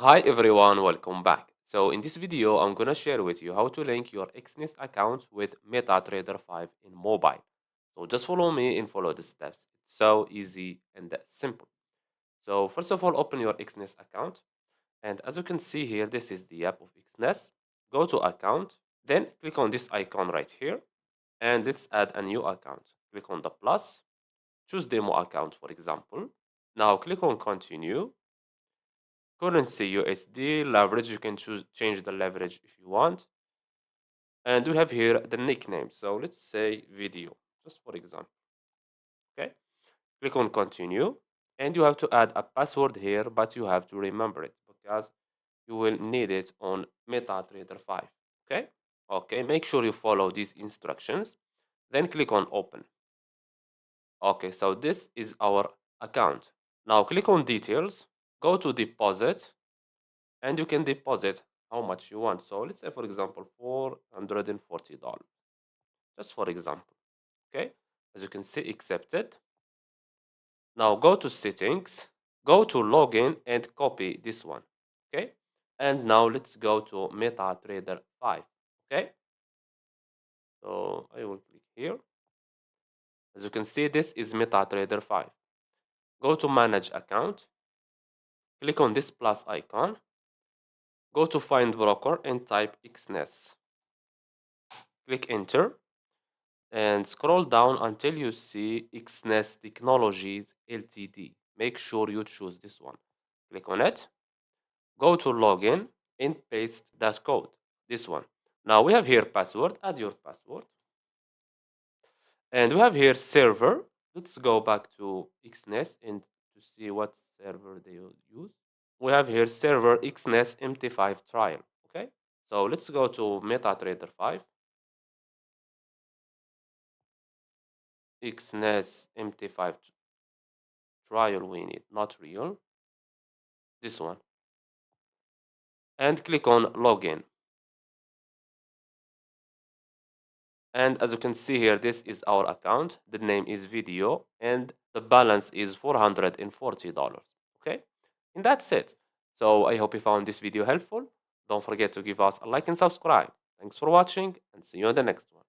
Hi everyone, welcome back. So in this video, I'm gonna share with you how to link your Exness account with MetaTrader 5 in mobile. So just follow me and follow the steps. It's so easy and simple. So first of all, open your Exness account. And as you can see here, this is the app of Exness. Go to account, then click on this icon right here. And let's add a new account. Click on the plus, choose demo account, for example. Now click on continue. Currency USD leverage, you can change the leverage if you want. And we have here the nickname. So let's say video, just for example. Okay. Click on continue. And you have to add a password here, but you have to remember it because you will need it on MetaTrader 5. Okay. Okay. Make sure you follow these instructions. Then click on open. Okay. So this is our account. Now click on details. Go to deposit and you can deposit how much you want. So let's say, for example, $440, just for example. Okay, as you can see, accepted. Now go to settings, go to login and copy this one. Okay, and now let's go to MetaTrader 5. Okay, so I will click here. As you can see, this is MetaTrader 5. Go to manage account, click on this plus icon, go to find broker and type Exness. Click enter and scroll down until you see Exness Technologies Ltd. Make sure you choose this one. Click on it. Go to login and paste that code. This one. Now we have here password. Add your password. And we have here server. Let's go back to Exness and to see what server they use. We have here server Exness MT5 trial. Okay. So let's go to MetaTrader 5. Exness MT5 trial we need, not real. This one. And click on login. And as you can see here, this is our account. The name is video and the balance is $440. Okay. And that's it. So I hope you found this video helpful. Don't forget to give us a like and subscribe. Thanks for watching and see you in the next one.